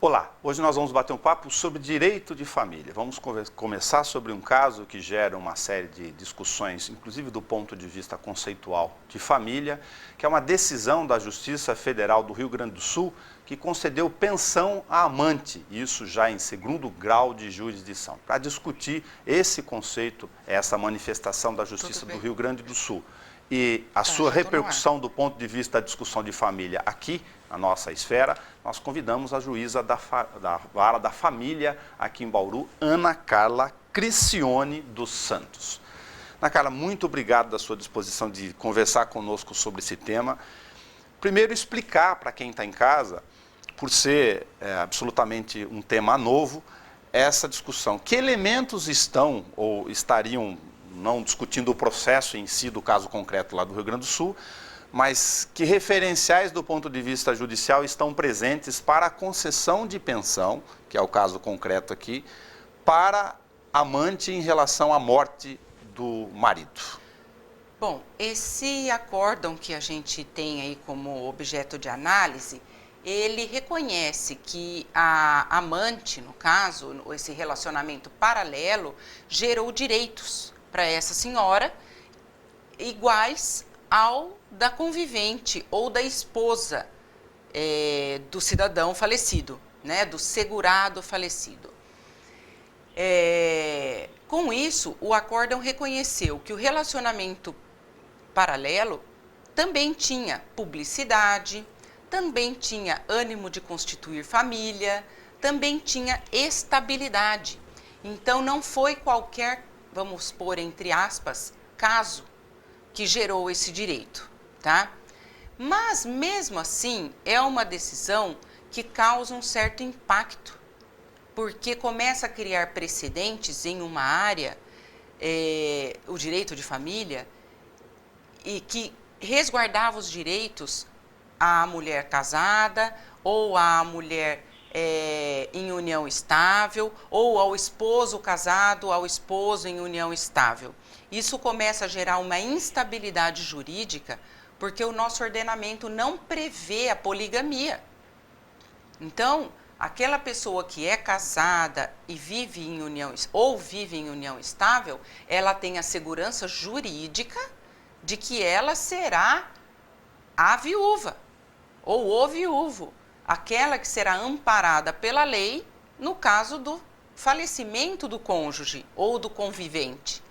Olá, hoje nós vamos bater um papo sobre direito de família. Vamos começar sobre um caso que gera uma série de discussões, inclusive do ponto de vista conceitual de família, que é uma decisão da Justiça Federal do Rio Grande do Sul que concedeu pensão à amante, isso já em segundo grau de jurisdição. Para discutir esse conceito, essa manifestação da Justiça do Rio Grande do Sul e a sua repercussão do ponto de vista da discussão de família aqui, na nossa esfera, nós convidamos a juíza da Vara da Família aqui em Bauru, Ana Carla Cricione dos Santos. Ana Carla, muito obrigado da sua disposição de conversar conosco sobre esse tema. Primeiro, explicar para quem está em casa, por ser absolutamente um tema novo, essa discussão. Que elementos estão ou estariam, não discutindo o processo em si do caso concreto lá do Rio Grande do Sul, mas que referenciais do ponto de vista judicial estão presentes para a concessão de pensão, que é o caso concreto aqui, para amante em relação à morte do marido? Bom, esse acórdão que a gente tem aí como objeto de análise, ele reconhece que a amante, no caso, esse relacionamento paralelo, gerou direitos para essa senhora iguais ao da convivente ou da esposa do cidadão falecido, né, do segurado falecido. Com isso, o acórdão reconheceu que o relacionamento paralelo também tinha publicidade, também tinha ânimo de constituir família, também tinha estabilidade. Então, não foi qualquer, vamos pôr entre aspas, caso que gerou esse direito, tá? Mas, mesmo assim, é uma decisão que causa um certo impacto, porque começa a criar precedentes em uma área, o direito de família, e que resguardava os direitos à mulher casada ou à mulher em união estável ou ao esposo casado, ao esposo em união estável. Isso começa a gerar uma instabilidade jurídica porque o nosso ordenamento não prevê a poligamia. Então, aquela pessoa que é casada e vive em união ou vive em união estável, ela tem a segurança jurídica de que ela será a viúva ou o viúvo, aquela que será amparada pela lei no caso do falecimento do cônjuge ou do convivente.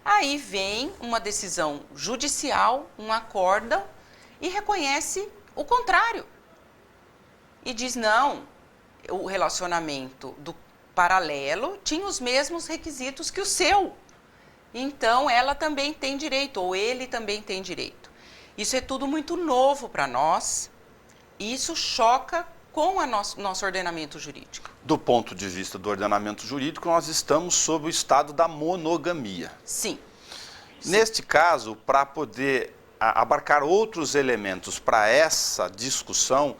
Aí vem uma decisão judicial, um acórdão, e reconhece o contrário. E diz, não, o relacionamento do paralelo tinha os mesmos requisitos que o seu. Então, ela também tem direito, ou ele também tem direito. Isso é tudo muito novo para nós, e isso choca com o nosso ordenamento jurídico. Do ponto de vista do ordenamento jurídico, nós estamos sob o estado da monogamia. Sim. Neste caso, para poder abarcar outros elementos para essa discussão,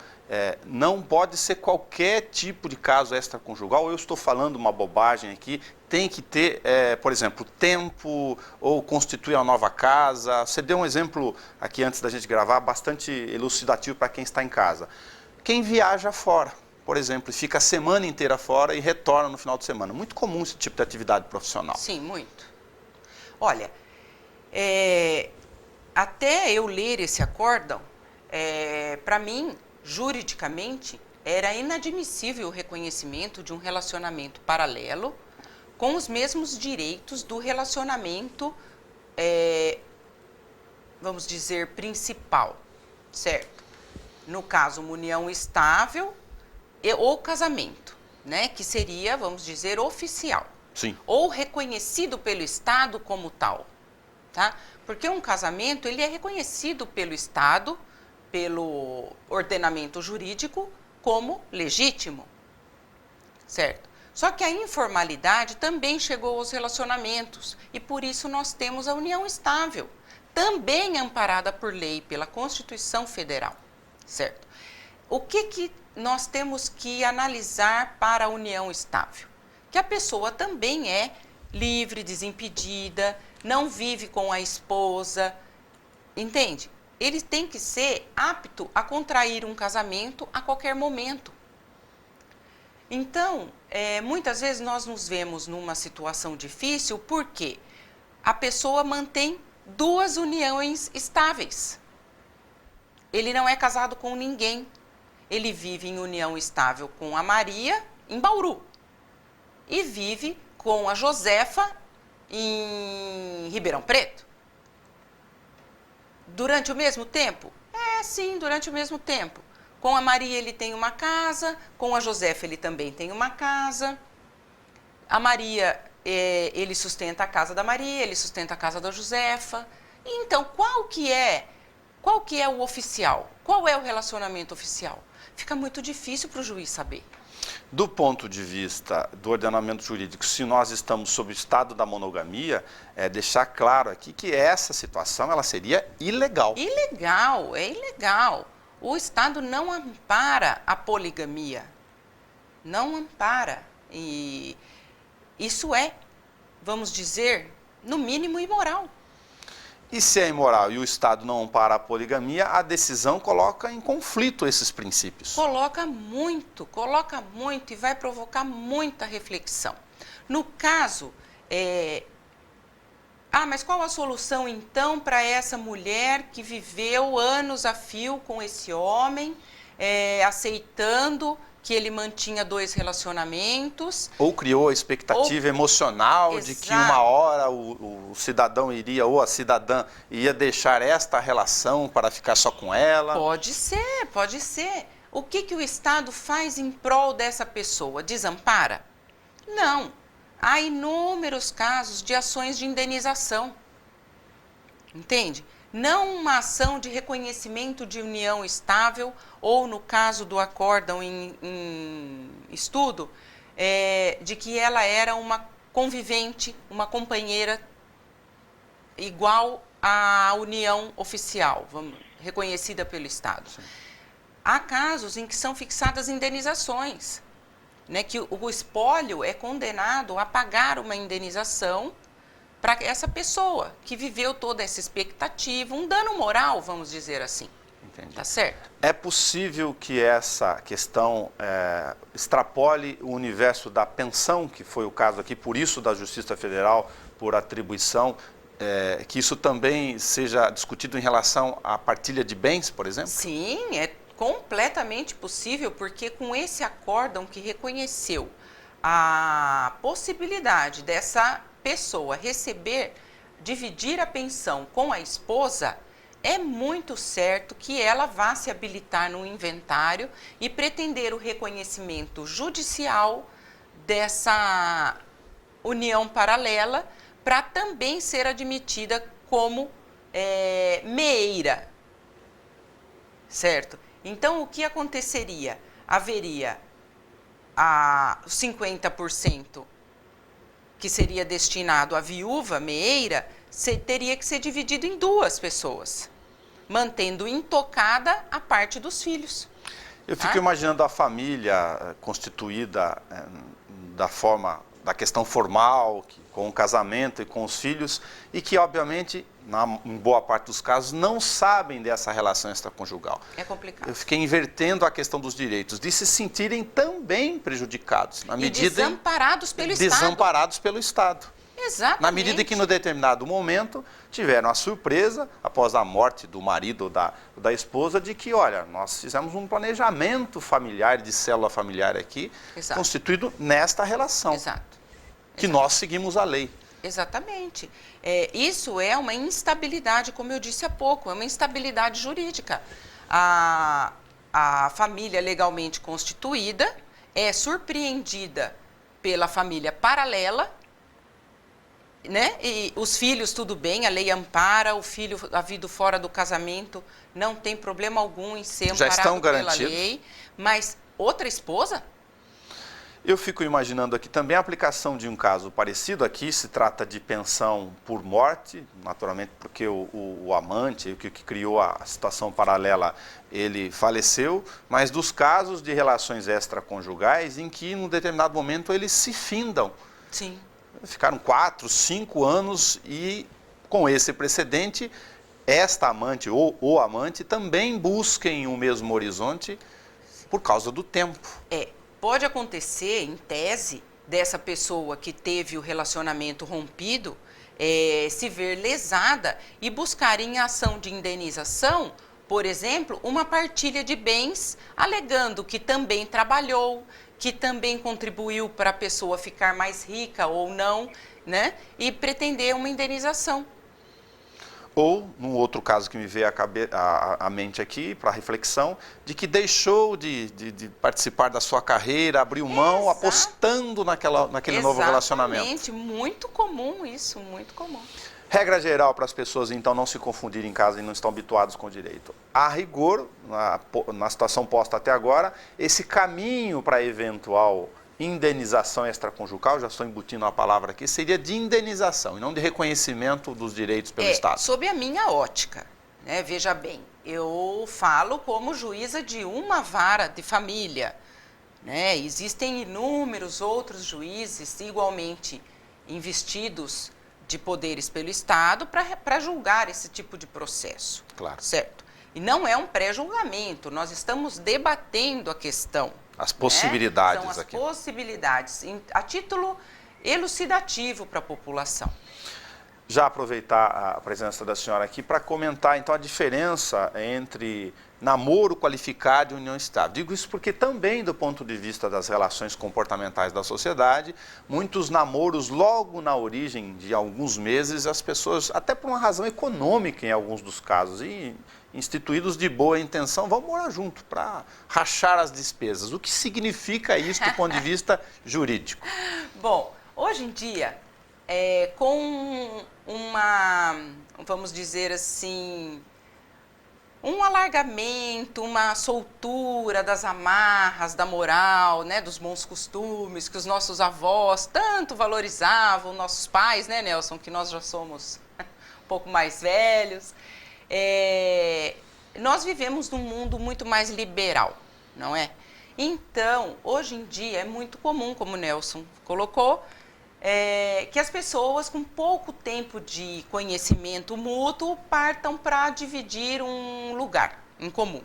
não pode ser qualquer tipo de caso extraconjugal. Eu estou falando uma bobagem aqui, tem que ter, por exemplo, tempo ou constituir uma nova casa. Você deu um exemplo aqui antes da gente gravar, bastante elucidativo para quem está em casa. Quem viaja fora, por exemplo, e fica a semana inteira fora e retorna no final de semana. Muito comum esse tipo de atividade profissional. Sim, muito. Olha, até eu ler esse acórdão, para mim, juridicamente, era inadmissível o reconhecimento de um relacionamento paralelo com os mesmos direitos do relacionamento, vamos dizer, principal, certo? No caso, uma união estável ou casamento, né? Que seria, vamos dizer, oficial. Sim. Ou reconhecido pelo Estado como tal, tá? Porque um casamento, ele é reconhecido pelo Estado, pelo ordenamento jurídico, como legítimo, certo? Só que a informalidade também chegou aos relacionamentos e por isso nós temos a união estável, também amparada por lei, pela Constituição Federal, certo? O que nós temos que analisar para a união estável? Que a pessoa também é livre, desimpedida, não vive com a esposa, entende? Ele tem que ser apto a contrair um casamento a qualquer momento. Então, muitas vezes nós nos vemos numa situação difícil porque a pessoa mantém duas uniões estáveis. Ele não é casado com ninguém. Ele vive em união estável com a Maria, em Bauru. E vive com a Josefa, em Ribeirão Preto. Durante o mesmo tempo? Sim, durante o mesmo tempo. Com a Maria ele tem uma casa, com a Josefa ele também tem uma casa. A Maria, ele sustenta a casa da Maria, ele sustenta a casa da Josefa. Então, qual que é o oficial? Qual é o relacionamento oficial? Fica muito difícil para o juiz saber. Do ponto de vista do ordenamento jurídico, se nós estamos sob o estado da monogamia, deixar claro aqui que essa situação ela seria ilegal. Ilegal, é ilegal. O Estado não ampara a poligamia. Não ampara. E isso é, vamos dizer, no mínimo imoral. E se é imoral e o Estado não ampara a poligamia, a decisão coloca em conflito esses princípios. Coloca muito e vai provocar muita reflexão. No caso, mas qual a solução então para essa mulher que viveu anos a fio com esse homem, aceitando que ele mantinha dois relacionamentos? Ou criou a expectativa emocional de que uma hora o cidadão iria, ou a cidadã ia deixar esta relação para ficar só com ela? Pode ser, pode ser. O que o Estado faz em prol dessa pessoa? Desampara? Não. Há inúmeros casos de ações de indenização. Entende? Não uma ação de reconhecimento de união estável, ou no caso do acórdão em estudo, de que ela era uma convivente, uma companheira igual à união oficial, reconhecida pelo Estado. Sim. Há casos em que são fixadas indenizações, né, que o espólio é condenado a pagar uma indenização para essa pessoa que viveu toda essa expectativa, um dano moral, vamos dizer assim. Entendi. Tá certo? É possível que essa questão extrapole o universo da pensão, que foi o caso aqui, por isso da Justiça Federal, por atribuição, que isso também seja discutido em relação à partilha de bens, por exemplo? Sim, é completamente possível, porque com esse acórdão que reconheceu a possibilidade dessa pessoa dividir a pensão com a esposa, é muito certo que ela vá se habilitar no inventário e pretender o reconhecimento judicial dessa união paralela para também ser admitida como meeira, certo? Então, o que aconteceria? Haveria a 50% que seria destinado à viúva meeira, teria que ser dividido em duas pessoas, mantendo intocada a parte dos filhos. Eu fico imaginando a família constituída da questão formal, com o casamento e com os filhos, e que, obviamente, em boa parte dos casos, não sabem dessa relação extraconjugal. É complicado. Eu fiquei invertendo a questão dos direitos, de se sentirem também prejudicados. E desamparados pelo Estado. Desamparados pelo Estado. Exatamente. Na medida que, no determinado momento, tiveram a surpresa, após a morte do marido ou da esposa, de que, olha, nós fizemos um planejamento familiar, de célula familiar aqui, Exato. constituído nesta relação. Exato. Que nós seguimos a lei. Exatamente. Isso é uma instabilidade, como eu disse há pouco, é uma instabilidade jurídica. A família legalmente constituída é surpreendida pela família paralela, né? E os filhos, tudo bem, a lei ampara, o filho havido fora do casamento não tem problema algum em ser já amparado estão pela garantidos. lei, mas outra esposa? Eu fico imaginando aqui também a aplicação de um caso parecido. Aqui se trata de pensão por morte, naturalmente porque o amante, o que criou a situação paralela, ele faleceu, mas dos casos de relações extraconjugais em que, num determinado momento, eles se findam. Sim. Ficaram 4, 5 anos e, com esse precedente, esta amante ou o amante também busquem o mesmo horizonte por causa do tempo. pode acontecer, em tese, dessa pessoa que teve o relacionamento rompido se ver lesada e buscar em ação de indenização, por exemplo, uma partilha de bens, alegando que também trabalhou, que também contribuiu para a pessoa ficar mais rica ou não, né? E pretender uma indenização. Ou, num outro caso que me veio à mente aqui, para reflexão, de que deixou de participar da sua carreira, abriu mão, apostando naquele novo relacionamento. Exatamente, muito comum isso, muito comum. Regra geral para as pessoas, então, não se confundirem em casa e não estão habituados com o direito. A rigor, na situação posta até agora, esse caminho para eventual indenização extraconjugal, já estou embutindo a palavra aqui, seria de indenização e não de reconhecimento dos direitos pelo Estado. Sob a minha ótica, né? Veja bem, eu falo como juíza de uma vara de família, né? Existem inúmeros outros juízes igualmente investidos de poderes pelo Estado para julgar esse tipo de processo. Claro. Certo? E não é um pré-julgamento, nós estamos debatendo a questão. As possibilidades São as aqui. possibilidades, a título elucidativo para a população. Já aproveitar a presença da senhora aqui para comentar, então, a diferença entre namoro qualificado e união estável. Digo isso porque também, do ponto de vista das relações comportamentais da sociedade, muitos namoros, logo na origem de alguns meses, as pessoas, até por uma razão econômica em alguns dos casos, e instituídos de boa intenção, vão morar junto para rachar as despesas. O que significa isso do ponto de vista jurídico? Bom, hoje em dia, com vamos dizer assim, um alargamento, uma soltura das amarras, da moral, né, dos bons costumes que os nossos avós tanto valorizavam, nossos pais, né, Nelson, que nós já somos um pouco mais velhos. Nós vivemos num mundo muito mais liberal, não é? Então, hoje em dia é muito comum, como o Nelson colocou, que as pessoas com pouco tempo de conhecimento mútuo partam para dividir um lugar em comum.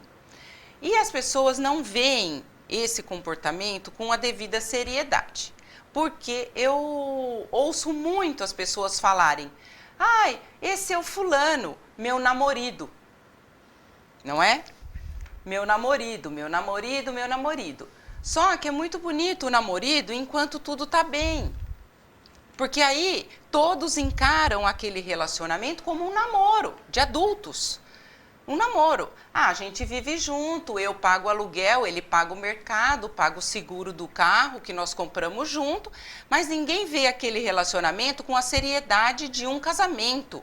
E as pessoas não veem esse comportamento com a devida seriedade. Porque eu ouço muito as pessoas falarem: ai, esse é o fulano, meu namorado. Não é? Meu namorado, meu namorado, meu namorado. Só que é muito bonito o namorado enquanto tudo está bem. Porque aí todos encaram aquele relacionamento como um namoro de adultos. Um namoro. A gente vive junto, eu pago o aluguel, ele paga o mercado, paga o seguro do carro que nós compramos junto, mas ninguém vê aquele relacionamento com a seriedade de um casamento,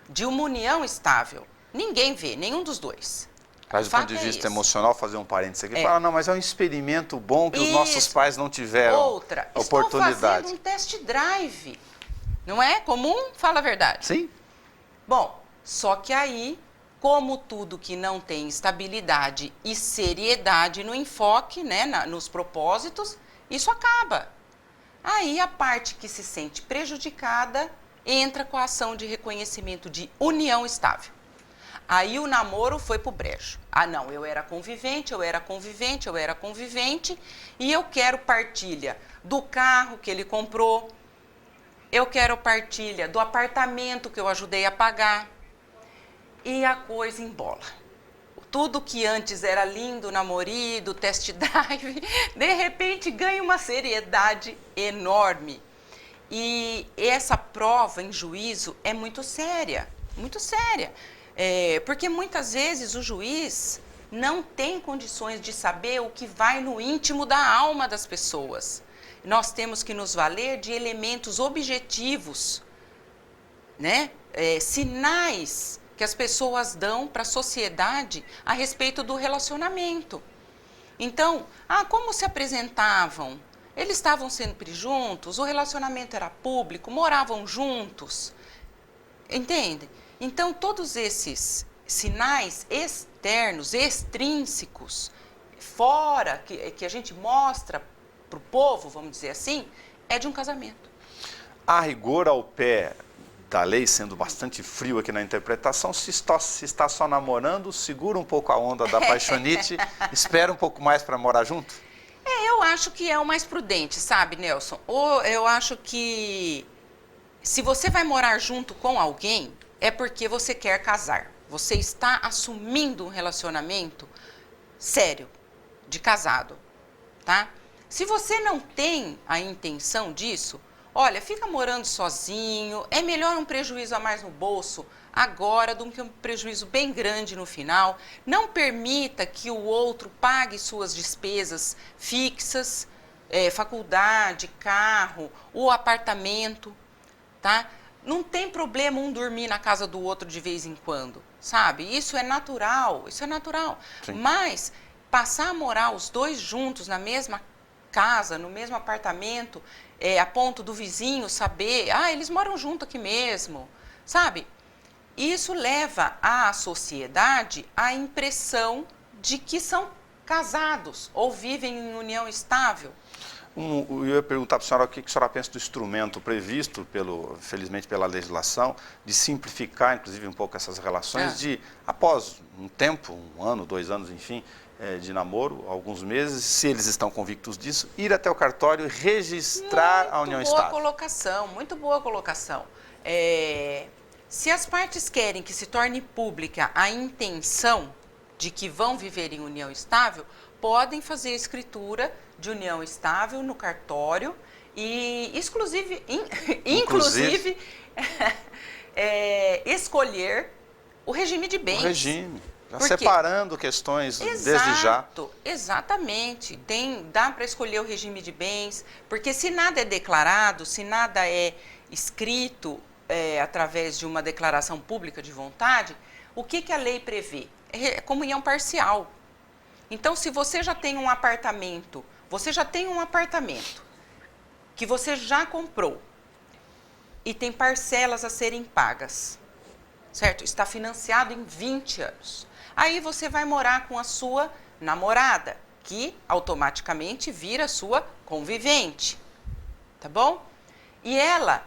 de uma união estável. Ninguém vê, nenhum dos dois. Mas do ponto de vista emocional, fazer um parênteses aqui, fala, não, mas é um experimento bom que os Isso. nossos pais não tiveram oportunidade. Estou fazendo um test drive. Não é comum? Fala a verdade. Sim. Bom, só que aí, como tudo que não tem estabilidade e seriedade no enfoque, né, nos propósitos, isso acaba. Aí a parte que se sente prejudicada entra com a ação de reconhecimento de união estável. Aí o namoro foi pro brejo. Ah, não, eu era convivente, e eu quero partilha do carro que ele comprou, eu quero partilha do apartamento que eu ajudei a pagar. E a coisa embola. Tudo que antes era lindo, namorido, test drive, de repente ganha uma seriedade enorme. E essa prova em juízo é muito séria, muito séria. Porque muitas vezes o juiz não tem condições de saber o que vai no íntimo da alma das pessoas. Nós temos que nos valer de elementos objetivos, né? Sinais que as pessoas dão para a sociedade a respeito do relacionamento. Então, como se apresentavam? Eles estavam sempre juntos, o relacionamento era público, moravam juntos, entende? Então, todos esses sinais externos, extrínsecos, fora, que a gente mostra para o povo, vamos dizer assim, é de um casamento. A rigor, ao pé da lei, sendo bastante frio aqui na interpretação, se está só namorando, segura um pouco a onda da paixonite, espera um pouco mais para morar junto? Eu acho que é o mais prudente, sabe, Nelson? Ou eu acho que se você vai morar junto com alguém, é porque você quer casar. Você está assumindo um relacionamento sério, de casado, tá? Se você não tem a intenção disso, olha, fica morando sozinho, é melhor um prejuízo a mais no bolso agora do que um prejuízo bem grande no final. Não permita que o outro pague suas despesas fixas, faculdade, carro, o apartamento, tá? Não tem problema um dormir na casa do outro de vez em quando, sabe? Isso é natural, isso é natural. Sim. Mas passar a morar os dois juntos na mesma casa, no mesmo apartamento, a ponto do vizinho saber, eles moram junto aqui mesmo, sabe? Isso leva à sociedade a impressão de que são casados ou vivem em união estável. Eu ia perguntar para a senhora o que a senhora pensa do instrumento previsto, felizmente pela legislação, de simplificar, inclusive, um pouco essas relações, de, após um tempo, 1 ano, 2 anos, enfim, de namoro, alguns meses, se eles estão convictos disso, ir até o cartório e registrar a união estável. Muito boa colocação. Se as partes querem que se torne pública a intenção de que vão viver em união estável, podem fazer a escritura de união estável no cartório e inclusive escolher o regime de bens. O regime, já separando questões desde já. Exatamente, dá para escolher o regime de bens, porque se nada é declarado, se nada é escrito através de uma declaração pública de vontade, o que a lei prevê? Comunhão parcial. Então, se você já tem um apartamento, que você já comprou e tem parcelas a serem pagas, certo? Está financiado em 20 anos. Aí você vai morar com a sua namorada, que automaticamente vira sua convivente, tá bom? E ela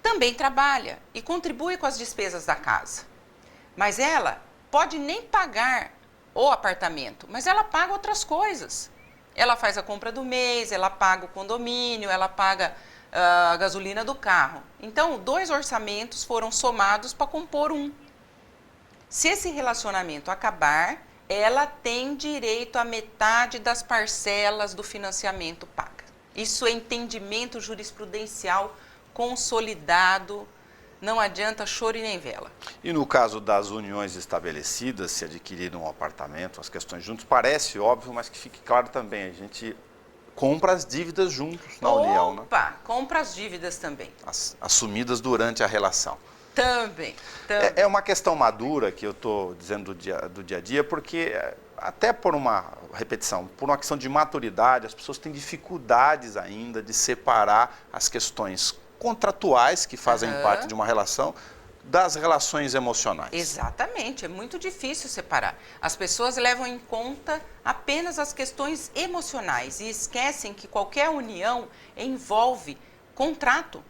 também trabalha e contribui com as despesas da casa. Mas ela pode nem pagar o apartamento, mas ela paga outras coisas. Ela faz a compra do mês, ela paga o condomínio, ela paga a gasolina do carro. Então, 2 orçamentos foram somados para compor um. Se esse relacionamento acabar, ela tem direito à metade das parcelas do financiamento paga. Isso é entendimento jurisprudencial consolidado, não adianta choro e nem vela. E no caso das uniões estabelecidas, se adquiriram um apartamento, as questões juntos, parece óbvio, mas que fique claro também, a gente compra as dívidas juntos na união, né? Compra as dívidas também. Assumidas durante a relação. Também. É uma questão madura que eu estou dizendo do dia a dia, porque até por uma repetição, por uma questão de maturidade, as pessoas têm dificuldades ainda de separar as questões contratuais que fazem parte de uma relação das relações emocionais. Exatamente, é muito difícil separar. As pessoas levam em conta apenas as questões emocionais e esquecem que qualquer união envolve contrato,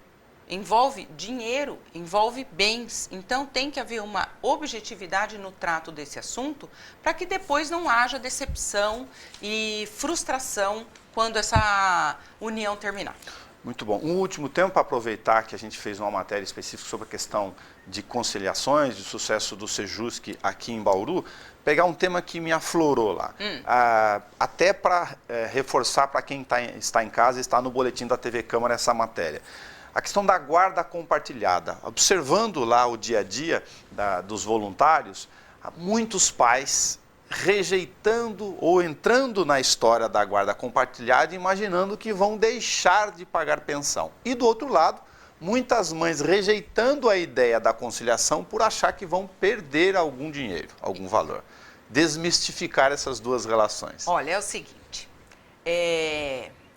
envolve dinheiro, envolve bens. Então tem que haver uma objetividade no trato desse assunto para que depois não haja decepção e frustração quando essa união terminar. Muito bom. Um último tema para aproveitar que a gente fez uma matéria específica sobre a questão de conciliações, de sucesso do Sejusc aqui em Bauru, pegar um tema que me aflorou lá. Até para reforçar para quem está em casa e está no boletim da TV Câmara essa matéria. A questão da guarda compartilhada. Observando lá o dia a dia dos voluntários, muitos pais rejeitando ou entrando na história da guarda compartilhada, imaginando que vão deixar de pagar pensão. E do outro lado, muitas mães rejeitando a ideia da conciliação por achar que vão perder algum dinheiro, algum valor. Desmistificar essas duas relações. Olha, é o seguinte,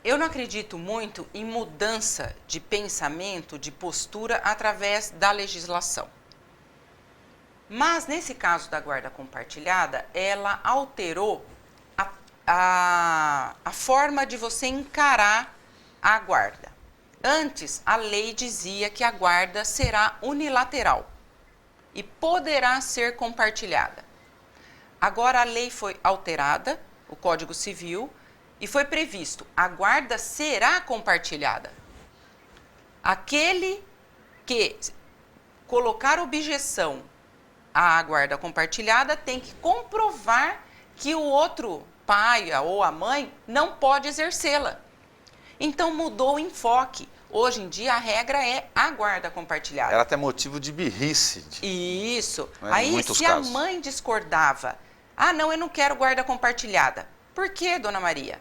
eu não acredito muito em mudança de pensamento, de postura através da legislação. Mas, nesse caso da guarda compartilhada, ela alterou a forma de você encarar a guarda. Antes, a lei dizia que a guarda será unilateral e poderá ser compartilhada. Agora, a lei foi alterada, o Código Civil, e foi previsto, a guarda será compartilhada. Aquele que colocar objeção à guarda compartilhada tem que comprovar que o outro pai ou a mãe não pode exercê-la. Então mudou o enfoque. Hoje em dia a regra é a guarda compartilhada. Era até motivo de birrice. Isso. Né, aí se casos. A mãe discordava, não, eu não quero guarda compartilhada. Por quê, dona Maria?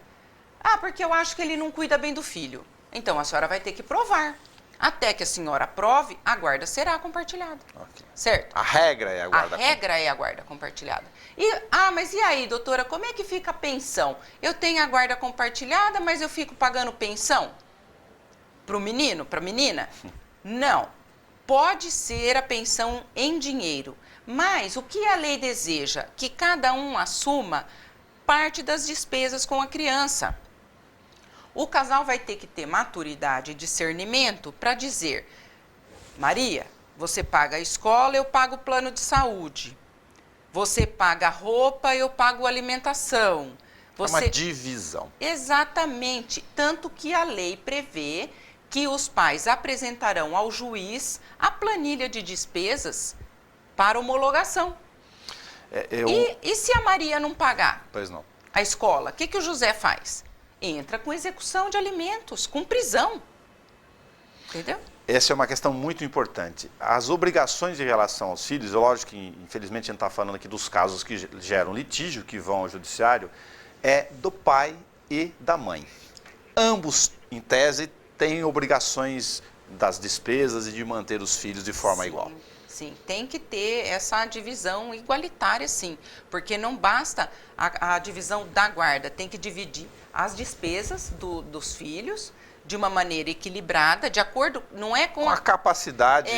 Porque eu acho que ele não cuida bem do filho. Então a senhora vai ter que provar. Até que a senhora prove, a guarda será compartilhada. Okay. Certo? A regra é a guarda. A regra é a guarda compartilhada. Mas e aí, doutora, como é que fica a pensão? Eu tenho a guarda compartilhada, mas eu fico pagando pensão? Para o menino, para a menina? Não. Pode ser a pensão em dinheiro. Mas o que a lei deseja? Que cada um assuma parte das despesas com a criança. O casal vai ter que ter maturidade e discernimento para dizer: Maria, você paga a escola, eu pago o plano de saúde. Você paga a roupa, eu pago a alimentação. É uma divisão. Exatamente. Tanto que a lei prevê que os pais apresentarão ao juiz a planilha de despesas para homologação. E se a Maria não pagar? Pois não. A escola, o que o José faz? Entra com execução de alimentos, com prisão. Entendeu? Essa é uma questão muito importante. As obrigações em relação aos filhos, lógico que infelizmente a gente está falando aqui dos casos que geram litígio, que vão ao judiciário, é do pai e da mãe. Ambos, em tese, têm obrigações das despesas e de manter os filhos de forma igual. Sim, tem que ter essa divisão igualitária, sim, porque não basta a divisão da guarda, tem que dividir as despesas dos filhos de uma maneira equilibrada, de acordo, não é com a capacidade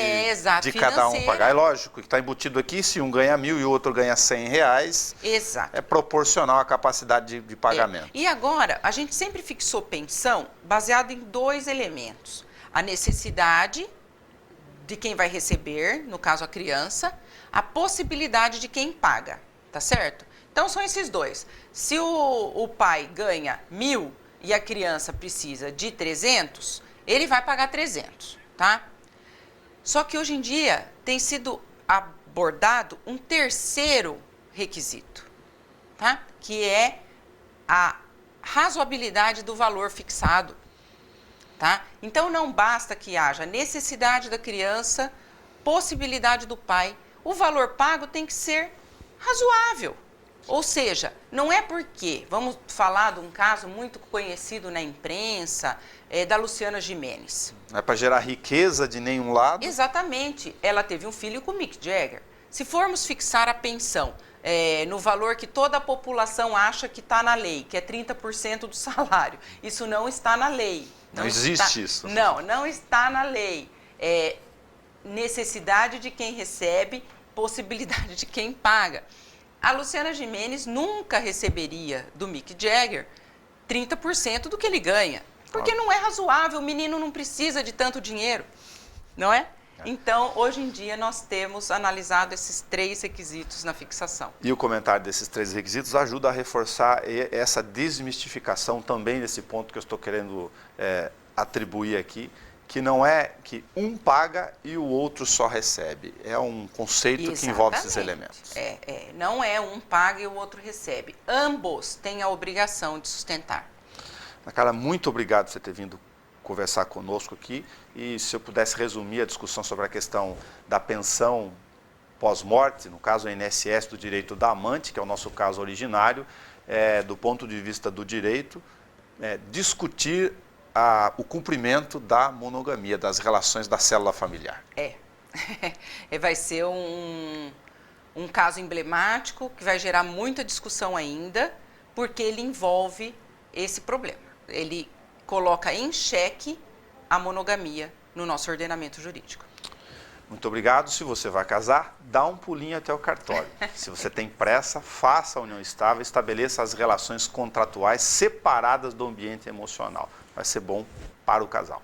de cada um pagar. É lógico que está embutido aqui, se um ganha 1.000 e o outro ganha R$100, exato. É proporcional à capacidade de pagamento. E agora, a gente sempre fixou pensão baseado em 2 elementos. A necessidade de quem vai receber, no caso a criança, a possibilidade de quem paga, tá certo? Então são esses 2. Se o pai ganha 1.000 e a criança precisa de 300, ele vai pagar 300, tá? Só que hoje em dia tem sido abordado um terceiro requisito, tá? Que é a razoabilidade do valor fixado. Tá? Então, não basta que haja necessidade da criança, possibilidade do pai. O valor pago tem que ser razoável. Ou seja, não é porque, vamos falar de um caso muito conhecido na imprensa, da Luciana Gimenez. Não é para gerar riqueza de nenhum lado? Exatamente. Ela teve um filho com Mick Jagger. Se formos fixar a pensão no valor que toda a população acha que está na lei, que é 30% do salário, isso não está na lei. Não existe isso. Não está na lei. É necessidade de quem recebe, possibilidade de quem paga. A Luciana Gimenez nunca receberia do Mick Jagger 30% do que ele ganha. Porque não é razoável, o menino não precisa de tanto dinheiro, não é? Então, hoje em dia, nós temos analisado esses 3 requisitos na fixação. E o comentário desses 3 requisitos ajuda a reforçar essa desmistificação também desse ponto que eu estou querendo atribuir aqui, que não é que um paga e o outro só recebe. É um conceito Exatamente. Que envolve esses elementos. Não é um paga e o outro recebe. Ambos têm a obrigação de sustentar. Ana Carla, muito obrigado por você ter vindo conversar conosco aqui, e se eu pudesse resumir a discussão sobre a questão da pensão pós-morte, no caso o INSS do direito da amante, que é o nosso caso originário, do ponto de vista do direito, discutir o cumprimento da monogamia, das relações da célula familiar. Vai ser um caso emblemático que vai gerar muita discussão ainda, porque ele envolve esse problema. Ele coloca em xeque a monogamia no nosso ordenamento jurídico. Muito obrigado. Se você vai casar, dá um pulinho até o cartório. Se você tem pressa, faça a união estável, estabeleça as relações contratuais separadas do ambiente emocional. Vai ser bom para o casal.